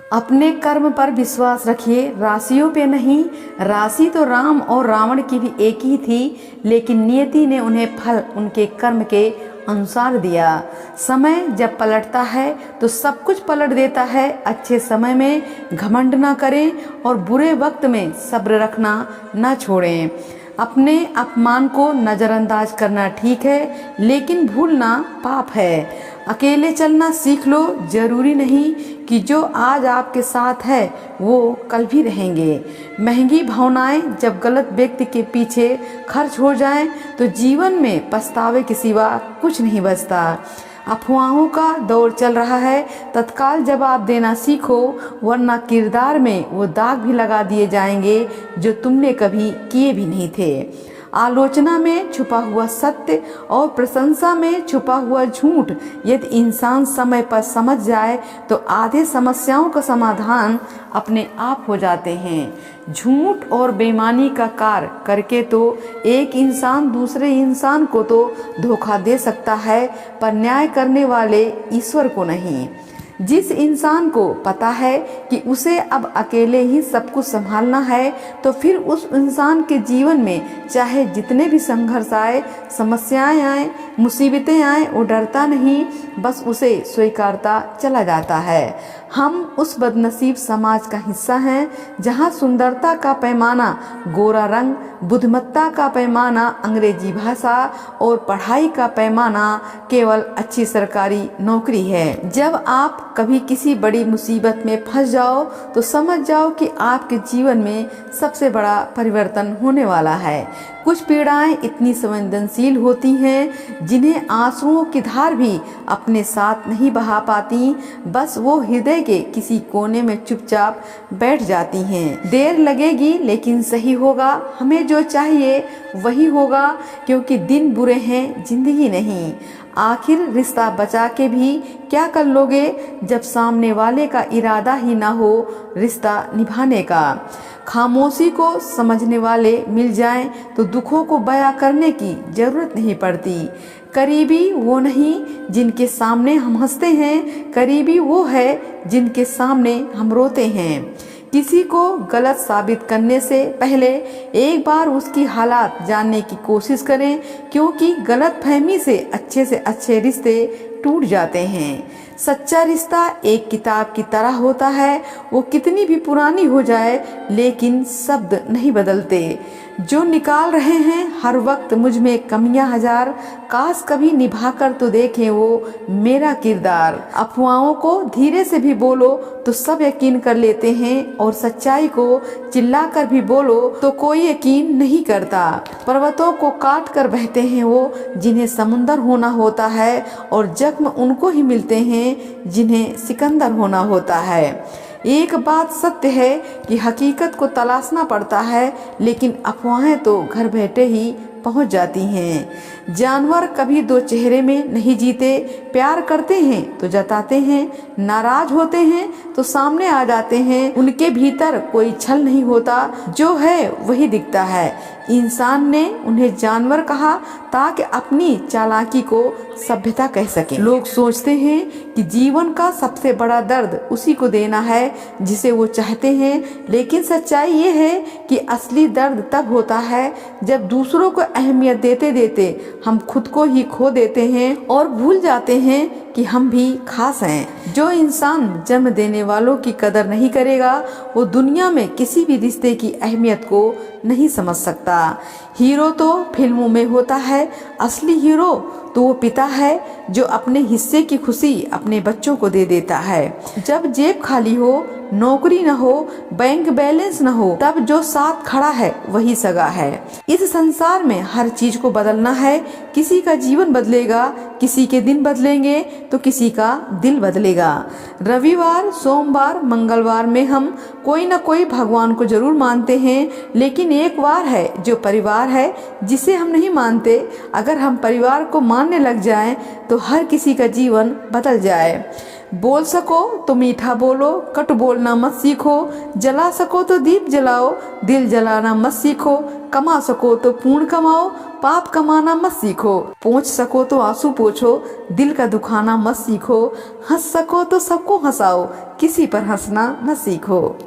अपने कर्म पर विश्वास रखिए, राशियों पे नहीं। राशि तो राम और रावण की भी एक ही थी, लेकिन नियति ने उन्हें फल उनके कर्म के अनुसार दिया। समय जब पलटता है तो सब कुछ पलट देता है। अच्छे समय में घमंड ना करें और बुरे वक्त में सब्र रखना ना छोड़ें। अपने अपमान को नज़रअंदाज करना ठीक है, लेकिन भूलना पाप है। अकेले चलना सीख लो, जरूरी नहीं कि जो आज आपके साथ है वो कल भी रहेंगे। महंगी भावनाएं जब गलत व्यक्ति के पीछे खर्च हो जाएं तो जीवन में पछतावे के सिवा कुछ नहीं बचता। अफवाहों का दौर चल रहा है, तत्काल जवाब देना सीखो, वरना किरदार में वो दाग भी लगा दिए जाएंगे जो तुमने कभी किए भी नहीं थे। आलोचना में छुपा हुआ सत्य और प्रशंसा में छुपा हुआ झूठ यदि इंसान समय पर समझ जाए तो आधे समस्याओं का समाधान अपने आप हो जाते हैं। झूठ और बेईमानी का कार्य करके तो एक इंसान दूसरे इंसान को तो धोखा दे सकता है, पर न्याय करने वाले ईश्वर को नहीं। जिस इंसान को पता है कि उसे अब अकेले ही सब कुछ संभालना है, तो फिर उस इंसान के जीवन में चाहे जितने भी संघर्ष आए, समस्याएं आए, मुसीबतें आए, वो डरता नहीं, बस उसे स्वीकारता चला जाता है। हम उस बदनसीब समाज का हिस्सा हैं जहां सुंदरता का पैमाना गोरा रंग, बुद्धिमत्ता का पैमाना अंग्रेजी भाषा और पढ़ाई का पैमाना केवल अच्छी सरकारी नौकरी है। जब आप कभी किसी बड़ी मुसीबत में फंस जाओ तो समझ जाओ कि आपके जीवन में सबसे बड़ा परिवर्तन होने वाला है। कुछ पीड़ाएं इतनी संवेदनशील होती हैं जिन्हें आंसुओं की धार भी अपने साथ नहीं बहा पाती, बस वो हृदय के किसी कोने में चुपचाप बैठ जाती हैं। देर लगेगी लेकिन सही होगा, हमें जो चाहिए वही होगा, क्योंकि दिन बुरे हैं जिंदगी नहीं। आखिर रिश्ता बचा के भी क्या कर लोगे जब सामने वाले का इरादा ही ना हो रिश्ता निभाने का। खामोशी को समझने वाले मिल जाएं तो दुखों को बयां करने की जरूरत नहीं पड़ती। करीबी वो नहीं जिनके सामने हम हंसते हैं, करीबी वो है जिनके सामने हम रोते हैं। किसी को गलत साबित करने से पहले एक बार उसकी हालात जानने की कोशिश करें, क्योंकि गलत फहमी से अच्छे रिश्ते टूट जाते हैं। सच्चा रिश्ता एक किताब की तरह होता है, वो कितनी भी पुरानी हो जाए लेकिन शब्द नहीं बदलते। जो निकाल रहे हैं हर वक्त मुझ में कमियां हजार, काश कभी निभा कर तो देखें वो मेरा किरदार। अफवाहों को धीरे से भी बोलो तो सब यकीन कर लेते हैं, और सच्चाई को चिल्ला कर भी बोलो तो कोई यकीन नहीं करता। पर्वतों को काट कर बहते हैं वो जिन्हें समुंदर होना होता है, और जख्म उनको ही मिलते हैं जिन्हें सिकंदर होना होता है। एक बात सत्य है कि हकीकत को तलाशना पड़ता है, लेकिन अफवाहें तो घर बैठे ही पहुंच जाती हैं। जानवर कभी दो चेहरे में नहीं जीते, प्यार करते हैं तो जताते हैं, नाराज होते हैं तो सामने आ जाते हैं। उनके भीतर कोई छल नहीं होता, जो है वही दिखता है। इंसान ने उन्हें जानवर कहा ताकि अपनी चालाकी को सभ्यता कह सके। लोग सोचते हैं कि जीवन का सबसे बड़ा दर्द उसी को देना है जिसे वो चाहते हैं, लेकिन सच्चाई ये है कि असली दर्द तब होता है जब दूसरों को अहमियत देते देते हम खुद को ही खो देते हैं और भूल जाते हैं कि हम भी खास हैं। जो इंसान जन्म देने वालों की कदर नहीं करेगा वो दुनिया में किसी भी रिश्ते की अहमियत को नहीं समझ सकता। हीरो तो फिल्मों में होता है, असली हीरो तो वो पिता है जो अपने हिस्से की खुशी अपने बच्चों को दे देता है। जब जेब खाली हो, नौकरी न हो, बैंक बैलेंस न हो, तब जो साथ खड़ा है वही सगा है। इस संसार में हर चीज को बदलना है। किसी का जीवन बदलेगा, किसी के दिन बदलेंगे तो किसी का दिल बदलेगा। रविवार, सोमवार, मंगलवार में हम कोई न कोई भगवान को जरूर मानते हैं, लेकिन एक वार है जो परिवार है जिसे हम नहीं मानते। अगर हम परिवार को मानने लग जाएं तो हर किसी का जीवन बदल जाए। बोल सको तो मीठा बोलो, कट बोलना मत सीखो। जला सको तो दीप जलाओ, दिल जलाना मत सीखो। कमा सको तो पुण्य कमाओ, पाप कमाना मत सीखो। पोंछ सको तो आंसू पोछो, दिल का दुखाना मत सीखो। हंस सको तो सबको हंसाओ, किसी पर हंसना मत सीखो।